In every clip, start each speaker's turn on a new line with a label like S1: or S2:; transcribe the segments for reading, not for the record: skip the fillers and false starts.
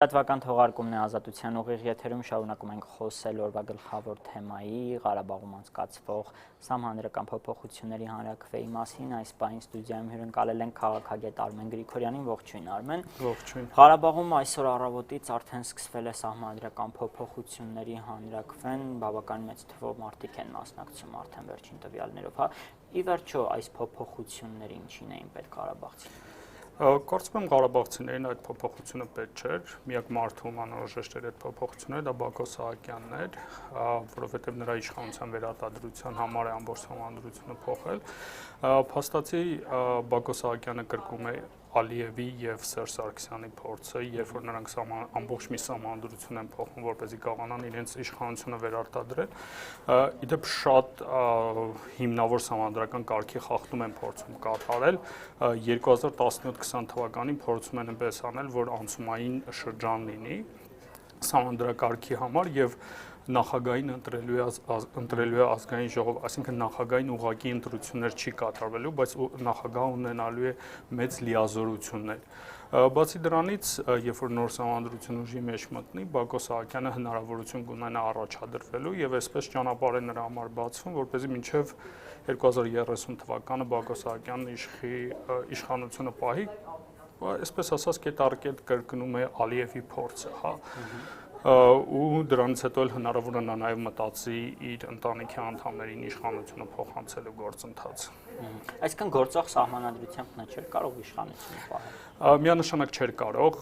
S1: Լրատվական թողարկումն է Ազատության ուղիղ եթերում, շարունակում ենք խոսել օրվա գլխավոր թեմայի Ղարաբաղում անցկացվող սահմանադրական փոփոխությունների հանրաքվեի մասին։ Այս պահին ստուդիայում հյուրընկալել ենք քաղաքագետ Արմեն Գրիգորյանին, ողջույն Արմեն։
S2: Ողջույն։
S1: Ղարաբաղում այսօր առավոտից արդեն սկսվել է սահմանադրական փոփոխությունների հանրաքվեն, բավական մեծ թվով մարդիկ են մասնակցում արդեն վերջին տվյալներով, Ի վերջո այս փոփոխությունները ինչին էին պետք ղարաբաղցիներին։
S2: Կարծում եմ ղարաբաղցիներին այդ փոփոխությունը պետք չէր, միակ մարդը ում անհրաժեշտ էր այդ փոփոխությունը դա Բակո Սահակյանն էր, որովհետև նրա իշխանության վերարտադրության համար է ամբողջ համանդրությունը փոխել։ Փաստացի Բակո Սահակյանը կրկում է Ալիևի եւ Սերժ Սարգսյանի փորձը, երբ որ նրանք ամբողջ մի սահմանադրություն են փոխում, որպեսզի կարողանան իրենց իշխանությունը վերարտադրել, իդեպ շատ հիմնավոր սահմանադրական կարգի խախտում են փորձում կատարել 2017-20 թվականին փորձում են այնպես անել, որ անցումային շրջան լինի սահմանադրակարգի համար եւ նախագահին ընտրելու է ազգային ժողով, այսինքն նախագահին ուղղակի ընտրություններ չի կատարվելու, բայց նախագահը ունենալու է մեծ լիազորություններ։ Բացի դրանից, երբ որ նոր սահմանադրություն ուժի մեջ մտնի, Բակո Սահակյանը հնարավորություն կունենա առաջադրվելու եւ այսպես ճանապարհ է նրա համար բացվում, որպեսզի մինչեւ 2030 թվականը Բակո Սահակյանն իշխանությունը պահի, այսպես ասած կետառկետ կրկնում է Ալիևի փորձը, ու դրանից հետո էլ հնարավոր է նա նաև մտածի իր ընտանիքի անդամներին իշխանությունը փոխանցելու գործընթացը։
S1: Այսինքն գործող սահմանադրությամբ նա չէր կարող իշխանությունը պահել։
S2: Միանշանակ չէր կարող,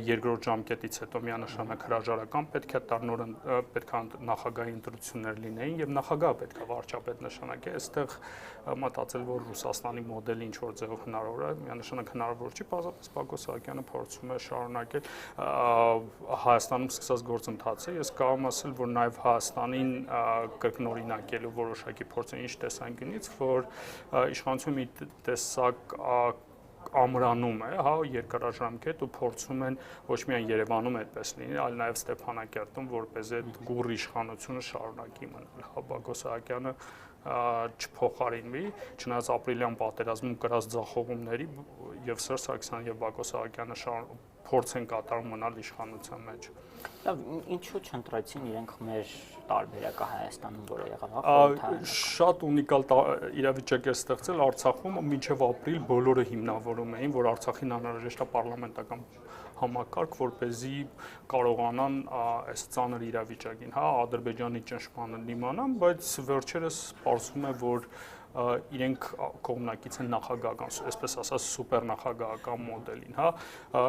S2: երկրորդ ժամկետից հետո միանշանակ հրաժարական պետք է տար, նոր պետք է նախագահի ընտրություններ լինեին եւ նախագահը պետք է վարչապետ նշանակի, այստեղ մտածել, որ Ռուսաստանի մոդելը ինչ որ ձևով հնարավոր է, միանշանակ հնարավոր չի, պարզապես Բակո Սահակյանը փորձում է շարունակել Հայաստանում սկսած գործընթացը, ես կարող եմ ասել, որ նաև Հայաստանին կրկնօրինակելու որոշակի փորձ է ինչ տեսանկյունից, որ իշխանությունը մի տեսակ ամրանում է, երկարաժամկետ ու փորձում են ոչ միայն Երևանում այդպես լինի, այլ նաև Ստեփանակերտում, որպեսզի այդ գուռ իշխանությունը շարունակի մնալ, Բակո Սահակյանը չփոխարինվի, չնայած ապրիլյան պատերազմում կրած ձախողումների եւ Սերժ Սարգսյանը եւ Բակո Սահակյանը փորձ են կատարում մնալ իշխանության մեջ։
S1: Լավ, ինչու չընտրեցին իրենք մեր տարբերակը Հայաստանում, որը եղավ
S2: շատ ունիկալ իրավիճակ է ստեղծել Արցախում, մինչև ապրիլ բոլորը հիմնավորում էին, որ Արցախին անհրաժեշտ է պարլամենտական համակարգ, որպեսզի կարողանան այս ծանր իրավիճակին, Ադրբեջանի ճնշմանը դիմանան, բայց վերջերս պարզվում է, որ իրենք կողմնակից են նախագահական, այսպես ասած սուպեր նախագահական մոդելին,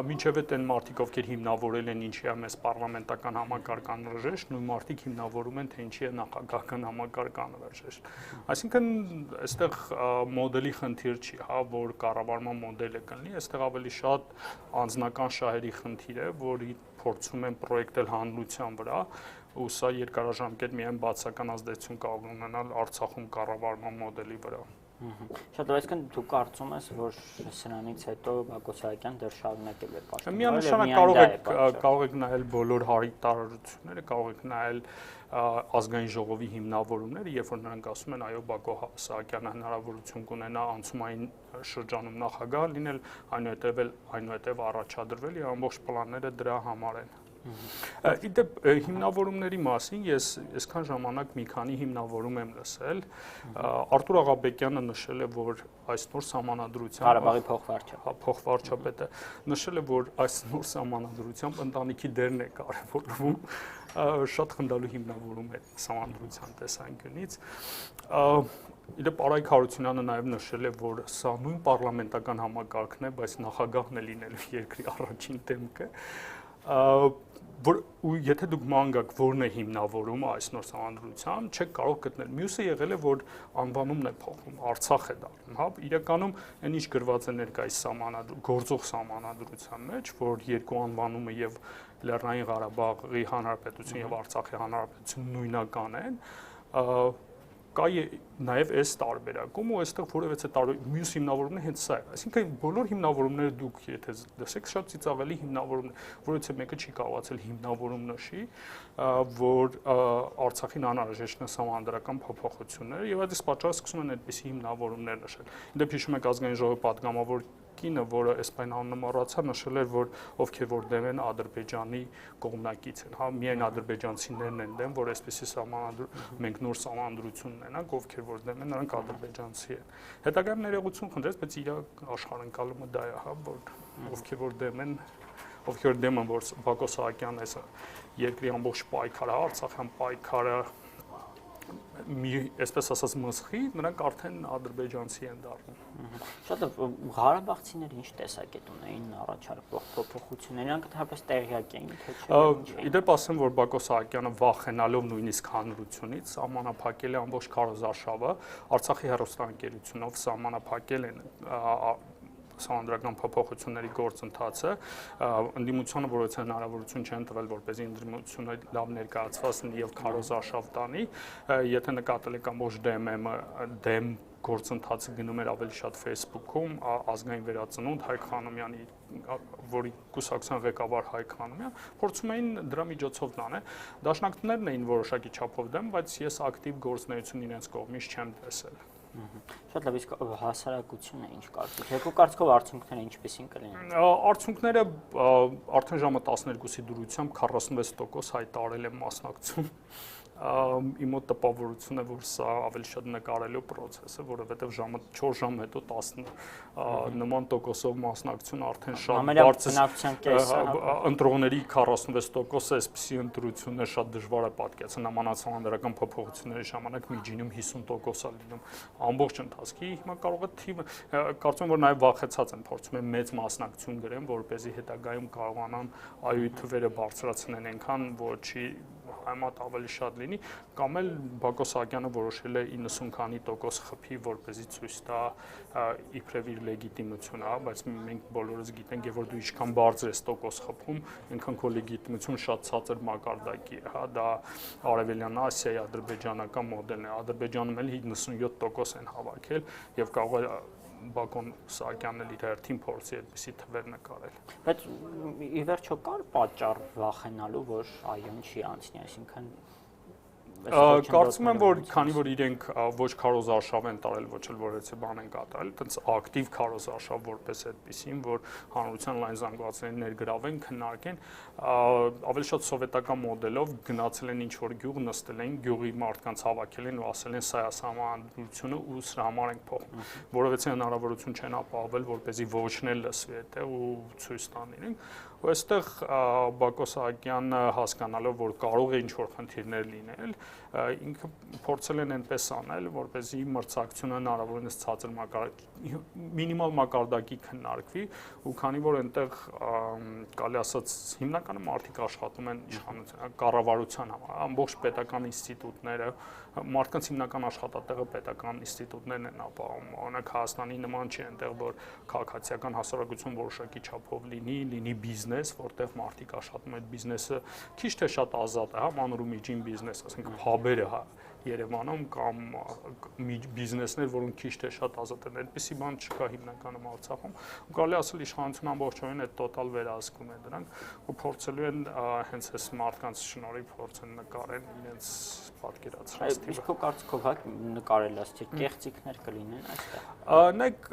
S2: մինչև այդ այն մարդիկ, ովքեր հիմնավորել են ինչի է մեզ պարլամենտական համակարգ անհրաժեշտ, նույն մարդիկ հիմնավորում են, թե ինչի է նախագահական համակարգ անհրաժեշտ։ Այսինքն այստեղ մոդելի խնդիր չի, որ կառավարման մոդելը կլինի, այստեղ ավելի շատ անձնական շահերի խնդիր է, որի փորձում են պրոյեկտել հանրության վրա, ու սա երկարաժամկետ միայն բացական ազդեցություն կարող ունենալ Արցախում կառավարման մոդելի վրա։
S1: Շատ լավ, այսինքն դու կարծում ես, որ սրանից հետո Բակո Սահակյանը դեռ շարունակել է պաշտպանել։
S2: Միանշանակ կարող եք նայել բոլոր հարիտարությունները, կարող եք նայել ազգային ժողովի հիմնավորումները, երբ որ նրանք ասում են, այո, Բակո Սահակյանը հնարավորություն կունենա անցումային շրջանում նախագահ լինել, այնուհետև առաջադրվել եւ ամբողջ պլանները դրա համար են։ Իդեպ հիմնավորումների մասին ես այսքան ժամանակ մի քանի հիմնավորում եմ լսել, Արտուր Աղաբեկյանը նշել է, որ այս նոր սահմանադրությամբ
S1: Ղարաբաղի
S2: փոխվարչապետը նշել է, որ այս նոր սահմանադրությամբ ընտանիքի դերն է կարևորվում, շատ խնդալու հիմնավորում է սահմանադրության տեսանկյունից։ Իդեպ Արայք Հարությունյանը նաև նշել է, որ սա նույն պարլամենտական համակարգն է, բայց նախագահն է լինելու երկրի առաջին դեմքը, ու եթե դուք ման գաք որն է հիմնավորումը այս նոր սահմանադրությամբ, չեք կարող գտնել։ Մյուսը եղել է, որ անվանումն է փոխում, Արցախ է դառնում, իրականում այն ինչ գրված է ներկայիս գործող սահմանադրության մեջ, որ երկու անվանումը եւ Լեռնային Ղարաբաղի Հանրապետություն եւ Արցախի Հանրապետություն նույնական են, կա նաև այս տարբերակում ու այստեղ որևէ մյուս հիմնավորումն հենց սա է։ Այսինքն բոլոր հիմնավորումները դուք եթե դասեք շատ ծիծաղելի հիմնավորումն է, որից մեկը չի կարողացել հիմնավորում նշի, որ Արցախին անհրաժեշտ է սահմանադրական փոփոխություններ եւ այդ պատճառով սկսում են այդպիսի հիմնավորումներ նշել։ Դեպի հիշում եք ազգային ժողովի պատգամավոր կինը, որը էսպայն անունը մոռացա, նշել էր, որ ովքեր որ դեմ են Ադրբեջանի կողմնակից են, հա, միայն ադրբեջանցիներն են դեմ, որ այսպեսի մենք նոր սահմանադրություն ունենանք, ովքեր որ դեմ են, նրանք ադրբեջանցի են։ Հետագայում ներողություն խնդրեց, բայց իր աշխարհընկալումը դա է, հա, որ ովքեր որ դեմ են, ովքեր դեմ են, որ Բակո Սահակյանն այս երկրի ամբողջ պայքարը, Արցախյան պայքարը այսպես ասած մսխի, նրանք արդեն ադրբեջանցի են դառնում։
S1: Շատ ղարաբաղցիները ինչ տեսակետ ունեին առաջարկվող փոփոխությունների, նրանք դեռ տեղյակ էին, թե չէ։
S2: Իդեպ ասեմ, որ Բակո Սահակյանը վախենալով նույնիսկ հանրությունից սահմանափակել է ամբողջ քարոզարշավը, Արցախի հեռուստաընկերությունով սահմանափակել են սահմանադրական փոփոխությունների գործընթացը, ընդդիմությանը որից հնարավորություն չեն տվել, որպեսզի ընդդիմությունը լավ ներկայացված լինի եւ քարոզարշավ տանի, եթե նկատել եք ամբողջ դեմ գործընթացը գնում էր ավելի շատ Facebook-ում, ազգային վերածնունդ Հայկ Խանոմյանի, որի կուսակցության ղեկավար Հայկ Խանոմյան, փորձում էին դրա միջոցով տանել։ Դաշնակիցներն էին որոշակի չափով դեմ, բայց ես ակտիվ գործունեություն իրենց կողմից չեմ տեսել։
S1: Շատ լավ, իսկ հասարակությունը ինչ կարծիք։ Երկու կարծիքով արդյունքները ինչպեսին կլինեն։
S2: Արդյունքները արդեն ժամը 12-ի դուրսությամբ 46% հայտարարել են մասնակցություն։ Իմ մոտ տպավորություն է, որ սա ավելի շատ նկարելու process է, որովհետև ժամը 4 ժամ հետո 10 նման տոկոսով մասնակցություն արդեն շատ բարձր ընտրողների 46%-ը այսպիսի ընտրություն է, շատ դժվար է պատկերացնել, համանացանադրական փոփոխությունների ժամանակ միջինում 50% է լինում ամբողջ ընթացքի, հիմա կարող է թիվը, կարծում եմ, որ նաև վախեցած են, փորձում են մեծ մասնակցություն գրեն, որպեսզի հետագայում կարողանան այույի թվերը բարձրացնեն այնքան, որ չի համեմատ ավելի շատ լինի, կամ էլ Բակո Սահակյանը որոշել է 90 քանի տոկոս խփի, որպեսզի ցույց տա իբրև իր լեգիտիմությունը, բայց մենք բոլորս գիտենք, որ դու ինչքան բարձր ես տոկոս խփում, այնքան քո լեգիտիմությունը շատ ցածր մակարդակի է, հա, դա Արևելյան Ասիայի ադրբեջանական մոդելն է, Ադրբեջանում էլ 97% են հավաքել եւ կարող է Բակոն Սահակյանն էլ իր հերթին փորձի այդպիսի թվեր նկարել։
S1: Բայց ի վերջո կար պատճառ վախենալու, որ այոն չի անցնի, այսինքն
S2: Կարծում եմ, որ քանի որ իրենք ոչ քարոզարշավ են տարել, ոչ էլ որևէ բան են կատարել, այդպես ակտիվ քարոզարշավ որպես այդպեսին, որ հանրության լայն զանգվածներին ներգրավեն, քննարկեն, ավելի շատ սովետական մոդելով գնացել են ինչ-որ գյուղ, նստել են, գյուղի մարդկանց հավաքել են ու ասել են սա է սահմանադրությունը ու սրա համար ենք փոխում, որովհետեւ հնարավորություն չեն ապահովել, որպեսզի ոչն էլ լսվի այդտեղ ու ցույց տան իրենք։ Ու այստեղ Բակո Սահակյանը հասկանալով, որ կարող է ինչ-որ խնդիրներ լինել, ինքը փորձել են այնպես անել, որպեսզի մրցակցությունը հնարավորինս ցածր մինիմալ մակարդակի քննարկվի, ու քանի որ այնտեղ կարելի ասած հիմնականում մարդիկ աշխատում են իշխանության կառավարության համար, ամբողջ պետական ինստիտուտները, մարդկանց հիմնական աշխատատեղը պետական ինստիտուտներն են ապահովում, օրինակ Հայաստանի նման չի այնտեղ, որ քաղաքացիական հասարակություն որոշակի չափով լինի բիզնես, որտեղ մարդիկ աշխատում են, այդ բիզնեսը քիչ թե շատ ազատ է, հա, մանր ու միջին բիզնես, ասենք փաբերը, հա, Երևանում կամ բիզնեսներ, որոնք քիչ թե շատ ազատ են, այդպիսի բան չկա հիմնականում Արցախում, ու կարելի ասել իշխանությունը ամբողջովին այդ տոտալ վերահսկում է դրանք, ու փորձելու են հենց այս մարդկանց շնորհիվ փորձեն նկարեն իրենց պատկերացրած թիվը։
S1: Իսկ քո կարծիքով հա նկարել ասել, կեղծիքներ կլինեն այստեղ։
S2: Նայեք,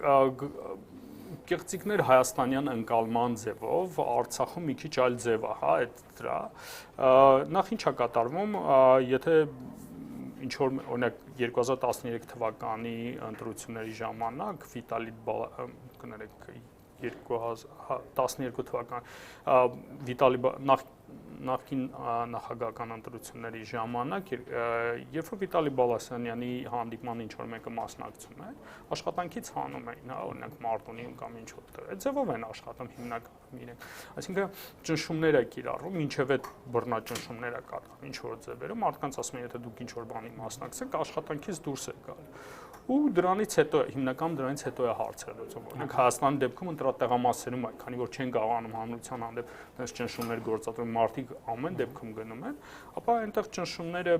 S2: կեղծիքներ հայաստանյան ընկալման ձևով, Արցախում մի քիչ այլ ձև է, հա, այդ դրա։ Նախ ինչ է կատարվում, եթե ինչ որ օրինակ 2013 թվականի ընտրությունների ժամանակ Վիտալի կներեք 2012 թվական Վիտալի նախկին նախագահական ընտրությունների ժամանակ, երբ որ Վիտալի Բալասանյանի հանդիպման ինչ-որ մեկը մասնակցում է, աշխատանքից հանում էին, հա, օրինակ Մարտունիում կամ ինչ-որ այդ ձևով են աշխատում հիմնականում իրենք։ Այսինքն ճնշումներ է կիրառվում, մինչև այդ բռնաճնշումները կատարվում ինչ-որ ձևերում, մարդկանց ասում են, եթե դուք ինչ-որ բանի մասնակցեք, աշխատանքից դուրս եք գալու։ Ու դրանից հետո հիմնականում դրանից հետո է հարցերը լուծում, օրինակ Հայաստանի դեպքում ընտրատեղամասերում է, քանի որ չեն կարողանում հանրության հանդեպ այնպես ճնշումներ գործադրել, մարդիկ ամեն դեպքում գնում են, ապա այնտեղ ճնշումները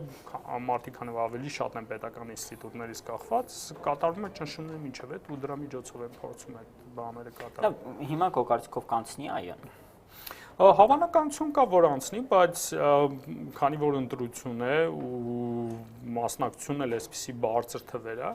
S2: մարդիկ քանի որ ավելի շատ են պետական ինստիտուտներից կախված, կատարվում է ճնշումները մինչև այդ ու դրա միջոցով են փորձում այդ բաները կատարել։
S1: Հիմա քո կարծիքով կանցնի այոն։
S2: Հավանականություն կա, որ անցնի, բայց քանի որ ընտրություն է ու մասնակցությունն էլ այսպիսի բարձր թվեր է,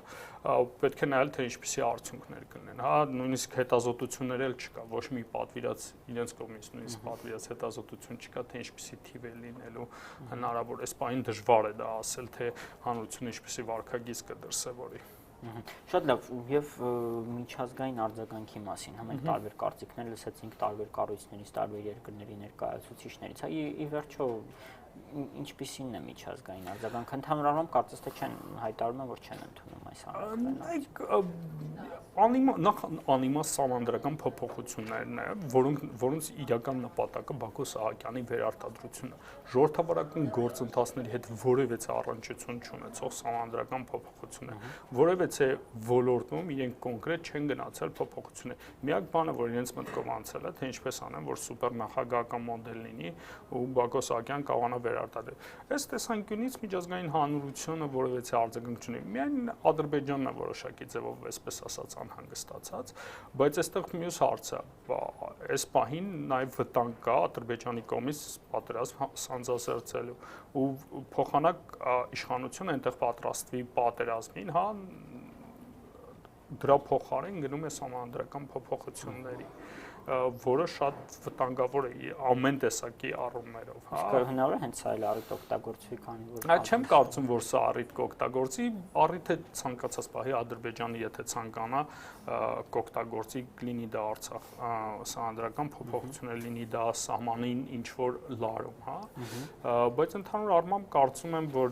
S2: պետք է նայել թե ինչպիսի արդյունքներ կլինեն։ Հա, նույնիսկ հետազոտություններ էլ չկա, ոչ մի պատվիրած իրենց կողմից նույնիսկ պատվիրած հետազոտություն չկա, թե ինչպիսի թիվ է լինելու հնարավոր։ Այս բանին դժվար է դա ասել, թե հանրությունը ինչպիսի վարքագիծ կդրսևորի։
S1: Շատ լավ, եւ միջազգային արձագանքի մասին մենք տարբեր կարծիքներ լսեցինք տարբեր կառույցներից, տարբեր երկրների ներկայացուցիչներից։ Հա, ի վերջո ինչպիսին է միջազգային արձագանքը, ընդհանուր առմամբ կարծես թե չեն հայտարարում, որ չեն ընդունում այս
S2: անիմաստ սահմանադրական փոփոխություններն է, որոնց իրական նպատակը Բակո Սահակյանի վերարտադրությունը, ժողովրդավարական գործընթացների հետ որևէ առնչություն չունեցող սահմանադրական փոփոխություններ, որևէ ոլորտում իրենք կոնկրետ չեն գնացել փոփոխություններ։ Միակ բանը, որ իրենց մտքով անցել է, թե ինչպես անեն, որ սուպեր նախագահական մոդել լինի ու Բակո Սահակյան կարողանա վերարտադրել։ Այս տեսանկյունից միջազգային հանրությունը որևէ արձագանք չունի։ Միայն Ադրբեջանն է որոշակի ձևով, այսպես ասած, անհանգստացած, բայց այստեղ մյուս հարցը, այս պահին նաև վտանգ կա Ադրբեջանի կողմից պատերազմ սանձազերծելու ու փոխանակ իշխանությունը այնտեղ պատրաստվի պատերազմին, հա, դրա փոխարեն գնում է սահմանադրական փոփոխությունների, որը շատ վտանգավոր է ամեն տեսակի առումներով, հա։
S1: Իսկ հնարավոր է հենց սա էլ առիթ օգտագործվի, քանի որ
S2: չեմ կարծում, որ սա առիթ կօգտագործի, առիթ է ցանկացած պահի Ադրբեջանը, եթե ցանկանա, կօգտագործի, լինի դա Արցախ սահմանադրական փոփոխություններ, լինի դա սահմանին ինչ որ լարում, հա։ Բայց ընդհանուր առմամբ կարծում եմ, որ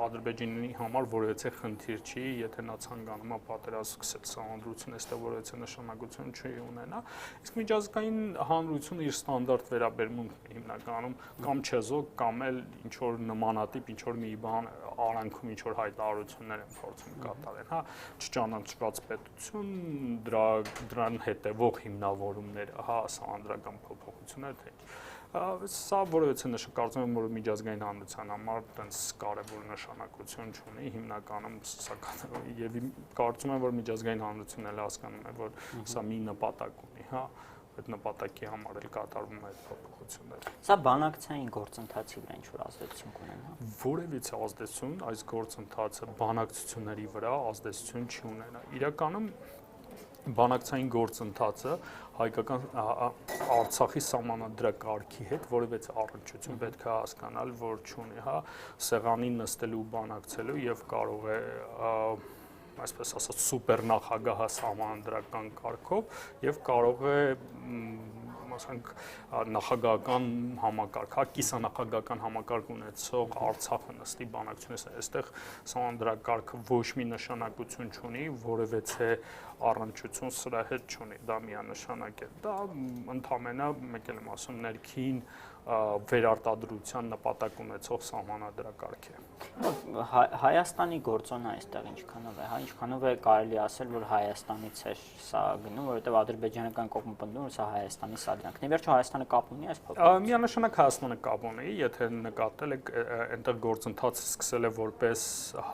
S2: Ադրբեջանի համար որևէ խնդիր չի, եթե նա ցանկանում է պատերազմ սկսել, սահմանադրությունը այստեղ որևէ նշանակություն չի ունենա։ Իսկ միջազգային հանրությունը իր ստանդարտ վերաբերմունքն է հիմնականում կամ չեզոք կամ էլ ինչ որ նմանատիպ ինչ որ մի բան արանքում ինչ որ հայտարարություններ են փորձում կատարել, հա, չճանաչված պետություն, դրան հետևող հիմնավորումներ, հա, սահմանադրական փոփոխություններ, թե սա որևէ կարծում եմ, որ միջազգային հանրության համար այդպես կարևոր նշանակություն չունի, հիմնականում սակայն եւ կարծում եմ, որ միջազգային հանրությունն էլ հասկանում է, որ սա մի նպատակ ունի, հա, այդ նպատակի համար էլ կատարվում է այդ փոփոխությունները։
S1: Սա բանակցային գործընթացի վրա ինչ որ ազդեցություն կունենա։
S2: Որևէ ազդեցություն այս գործընթացը բանակցությունների վրա ազդեցություն չի ունենա։ Իրականում բանակցային գործընթացը հայկական Արցախի սահմանադրակարգի հետ որևէ առնչություն պետք է հասկանալ, որ չունի, հա, սեղանին նստելու բանակցելու եւ կարող է այսպես ասած սուպեր նախագահ սահմանադրական կարգով եւ կարող է ասենք նախագահական համակարգ, հա, կիսանախագահական համակարգ ունեցող Արցախը նստի բանակցությունից, այստեղ սահմանադրակարգը ոչ մի նշանակություն չունի, որևէ առնչություն սրա հետ չունի, դա միանշանակ է։ Դա ընդհանրապես մեկ էլ եմ ասում ներքին վերարտադրության նպատակ ունեցող սահմանադրակարգ է։
S1: Հայաստանի գործոնը այստեղ ինչքանով է, հա, ինչքանով է կարելի ասել, որ Հայաստանից է սա գնում, որովհետև ադրբեջանական կողմը պնդում է, որ սա Հայաստանի սադրանքն է։ Վերջո Հայաստանը կապ ունի այս փոփոխությամբ։
S2: Միանշանակ Հայաստանը կապ ունի, եթե նկատել եք, այնտեղ գործընթացը սկսել է որպես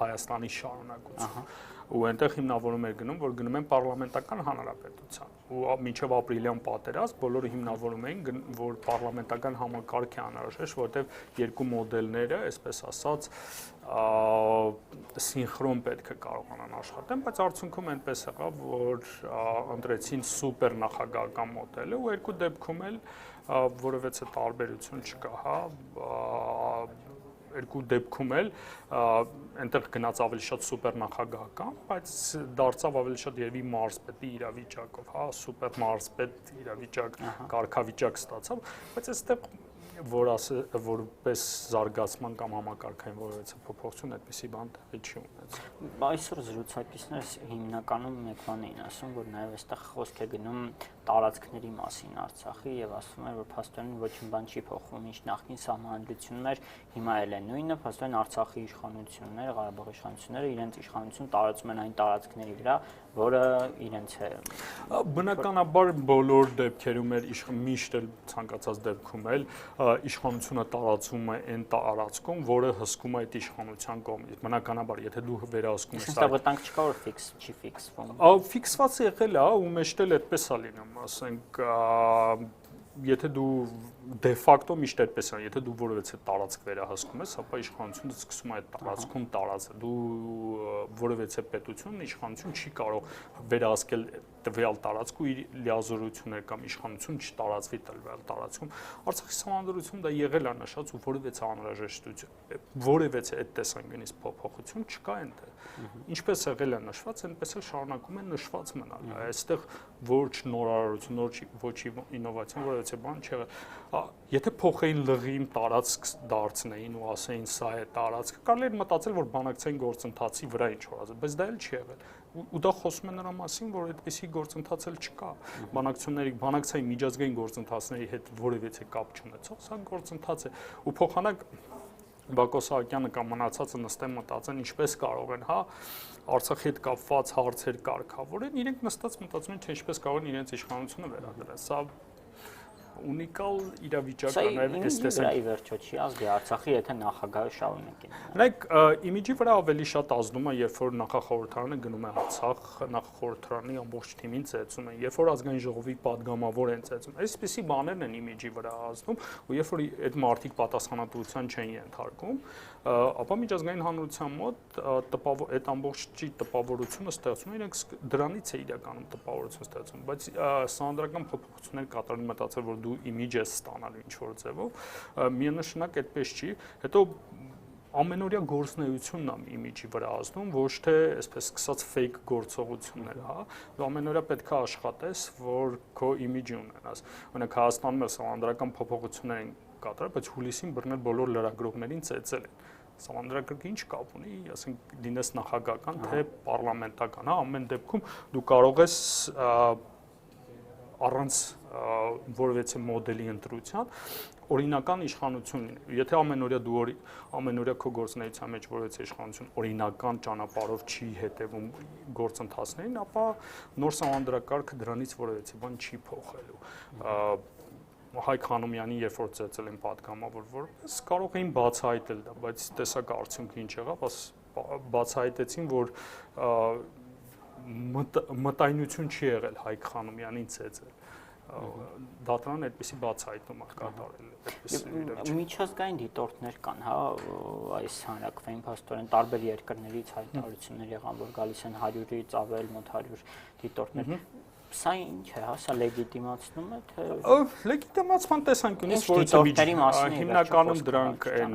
S2: Հայաստանի շարունակություն։ Ու այնտեղ հիմնավորում էր գնում, որ գնում են պարլամենտական հանրապետության։ Ու մինչև ապրիլյան պատերազմ բոլորը հիմնավորում էին, որ պարլամենտական համակարգ է անհրաժեշտ, որտեղ երկու մոդելները, այսպես ասած, սինխրոն պետք է կարողանան աշխատեն, բայց արդյունքում այնպես եղավ, որ ընտրեցին սուպեր նախագահական մոդելը ու երկու դեպքում էլ որևէ տարբերություն չկա, հա, երկու դեպքում էլ այնտեղ գնաց ավելի շատ սուպեր նախագահական, բայց դարձավ ավելի շատ երևի մարզպետի իրավիճակով, հա, սուպեր մարզպետ իրավիճակ, կարգավիճակ ստացավ, բայց այստեղ որպես զարգացման կամ համակարգային որևէ փոփոխություն այդպիսի բան տեղի չի ունեցել։
S1: Այսօր զրուցակիցներս հիմնականում մեկ բան էին ասում, որ նաև այստեղ խոսք է գնում տարածքների մասին Արցախի եւ ասում են, որ փաստորեն ոչինչ բան չի փոխվում, ինչ նախկին սահմանադրություններ հիմա էլ են նույնը, փաստորեն Արցախի իշխանությունները, Ղարաբաղի իշխանությունները իրենց իշխանություն տարածում են այն տարածքների վրա, որը իրենց է։
S2: Բնականաբար բոլոր դեպքերում էլ միշտ էլ ցանկացած դեպքում էլ իշխանությունը տարածում է այն տարածքում, որը հսկում է այդ իշխանության կողմից։ Բնականաբար, եթե դու վերահսկում ես,
S1: այստեղ վտանգ չկա, որ չի ֆիքսվում։
S2: Ֆիքսված եղել է, ու մեջտել այդպես է լինում, ասենք եթե դու դե ֆակտո միշտ այդպես է, եթե դու որևէ տարածք վերահսկում ես, ապա իշխանությունը սկսում է այդ տարածքում տարածը։ Դու որևէ պետություն իշխանություն չի կարող վերահսկել տվյալ տարածք ու իր լիազորություններ կամ իշխանություն չտարածվի տվյալ տարածքում։ Արցախի սահմանադրությունում դա եղել է նշած ու որևէ անհրաժեշտություն, որևէ այդ տեսանկյունից փոփոխություն չկա այնտեղ։ Ինչպես եղել է նշված, այնպես էլ շարունակում է նշված մնալ։ Այստեղ ոչ նորարարություն, ոչ ինովացիա, որևէ բան չեղել։ Եթե փոխեին լղիմ տարածք դարձնեին ու ասեին սա է տարածքը, կարելի էր մտածել, որ բանակցային գործընթացի վրա ինչ-որ ասել, բայց դա էլ չի եղել։ Ու դա խոսում է նրա մասին, որ այդպիսի գործընթաց էլ չկա։ Բանակցային միջազգային գործընթացների հետ որևէ կապ չունեցող, սա գործընթաց է։ Ու փոխանակ Բակո Սահակյանը կամ մնացածը նստեն մտածեն ինչպես կարող են, Արցախի հետ կապված հարցեր կարգավորեն, իրենք նստած մտածում են, թե ինչպես կարող են իրենց իշխանությունը վերադրել։ Սա ունիկալ իրավիճակ է նաև այս տեսակ։
S1: Ի վերջո չի ազդի Արցախի, եթե նախագահը շարունակի։
S2: Նայեք, իմիջի վրա ավելի շատ ազդում է, երբ որ նախախորհրդարանը գնում է Արցախ, նախախորհրդարանի ամբողջ թիմին ծեծում են, երբ որ ազգային ժողովի падգամավոր են ծեծում։ Այսպիսի բաներն են իմիջի վրա ազդում, ու երբ որ այդ մարդիկ պատասխանատվության չեն ենթարկում, ապա միջազգային հանրության մոտ այդ ամբողջի տպավորությունը ստեղծում է, իրենք դրանից է իրականում տպավորություն ստեղծում, բայց սահմանադրական փոփոխություններ կատարել մտածել, որ դու իմիջ ես ստանալու ինչ-որ ձևով, միանշանակ այդպես չի, հետո ամենօրյա գործունեությունն է իմիջի վրա ազդում, ոչ թե այսպես սկսած ֆեյք գործողություններ, դու ամենօրյա պետք է աշխատես, որ քո իմիջը ունենաս։ Օրինակ Հայաստանում էլ սահմանադրական փոփոխություններ են կատարել, բայց հուլիսին բռնել բոլոր լրագրողներին ծեծել են։ Սահմանադրակարգը ինչ կապ ունի, ասենք լինես նախագահական, թե պարլամենտական, ամեն դեպքում դու կարող ես առանց որևէ մոդելի ընտրության օրինական իշխանություն լինել։ Եթե ամենօրյա քո գործունեության մեջ որևէ իշխանություն օրինական ճանապարհով չի հետևում գործընթացներին, ապա նոր սահմանադրակարգը դրանից որևէ բան չի փոխելու։ Հայկ Խանոմյանին երբ որ ծեծել են падգամավոր որպես կարող էին բացահայտել դա, բայց տեսակ արդյունքը ինչ եղավ, բացահայտեցին, որ մտայնություն չի եղել Հայկ Խանոմյանին ծեծել։ Դատարանը այդպիսի բացահայտում է կատարել։
S1: Միջազգային դիտորդներ կան, այս հանրակրվեին փաստորեն տարբեր երկրներից հայտարարություններ եղան, որ գալիս են 100-ից ավել, մոտ 100 դիտորդներ։ Սա ինչ է, սա լեգիտիմացնում է, թե
S2: լեգիտիմացման տեսանկյունից հիմնականում դրանք են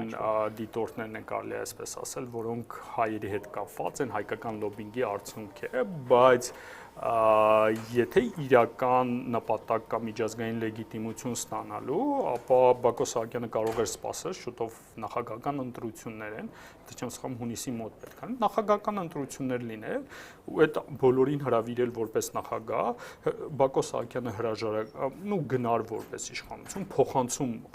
S2: դիտորդներն են կարելի է այսպես ասել, որոնք հայերի հետ կապված են, հայկական լոբինգի արդյունք է, բայց եթե իրական նպատակ կա միջազգային լեգիտիմություն ստանալու, ապա Բակո Սահակյանը կարող էր սպասել շուտով նախագահական ընտրություններ են, եթե չեմ սխալվում հունիսի մոտ պետք է նախագահական ընտրություններ լինել, ու այդ բոլորին հրավիրել որպես նախագահ, Բակո Սահակյանը գնար որպես իշխանություն,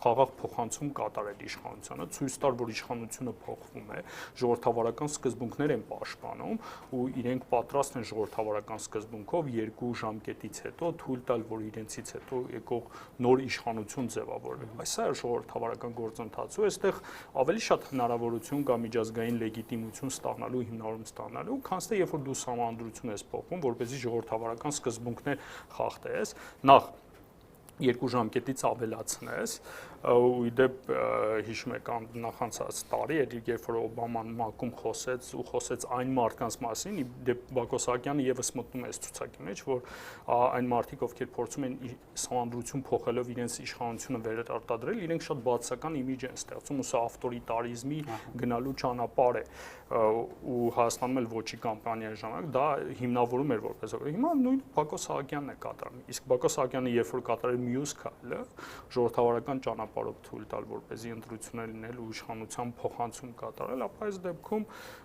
S2: խաղաղ փոխանցում կատարել իշխանությանը, ցույց տար, որ իշխանությունը փոխվում է, ժողովրդավարական սկզբունքներ են պաշտպանում ու իրենք պատրաստ են ժողովրդավարական սկզբունքով 2 ժամկետից հետո թույլ տալ, որ իրենցից հետո եկող նոր իշխանություն ձևավորվի։ Այս է ժողովրդավարական գործընթացը, այստեղ ավելի շատ հնարավորություն կա միջազգային լեգիտիմություն ստանալու, հիմնարում ստանալու, քան թե երբ որ դու սահմանադրություն ես փոխում, որպեսզի ժողովրդավարական սկզբունքներ խախտես, նախ 2 ժամկետից ավելացնես, ու իդեպ հիշում եք նախանցած տարի էր, երբ որ Օբաման ՄԱԿ-ում խոսեց այն մարդկանց մասին, իդեպ Բակո Սահակյանը եւս մտնում է այս ցուցակի մեջ, որ այն մարդիկ, ովքեր փորձում են սահմանադրություն փոխելով իրենց իշխանությունը վերարտադրել, իրենք շատ բացասական իմիջ են ստեղծում, ու սա ավտորիտարիզմի գնալու ճանապարհ է, ու Հայաստանում էլ ոչի կամպանիայի ժամանակ դա հիմնավորում էր որպես հիմա նույն Բակո Սահակյանն է կատարում, իսկ Բակո Սահակյանը երբ որ կատարել մյուս քայլը ժողովրդավարական ճանապարհով թույլ տալ, որպեսզի ընտրություններ լինել ու իշխանության փոխանցում կատարել, ապա այս դեպքում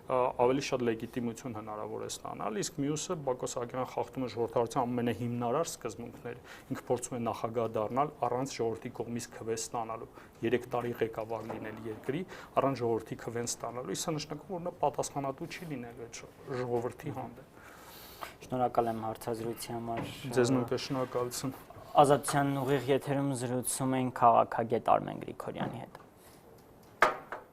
S2: ավելի շատ լեգիտիմություն հնարավոր է ստանալ, իսկ մյուսը Բակո Սահակյանը խախտում է ժողովրդավարության ամենահիմնարար սկզբունքները, ինքը փորձում է նախագահ դառնալ առանց ժողովրդի կողմից քվե ստանալու, 3 տարի ղեկավար լինել երկրի, առանց ժողովրդի քվեն ստանալու, իսկ նշանակում որ նա պատասխանատու չի լինել այդ ժողովրդի հանդեպ։
S1: Շնորհակալ եմ հարցազրույցի համար։
S2: Ձեզ նույնպես շնորհակալություն։
S1: Ազատության ուղիղ եթերում զրուցում ենք քաղաքագետ Արմեն Գրիգորյանի հետ։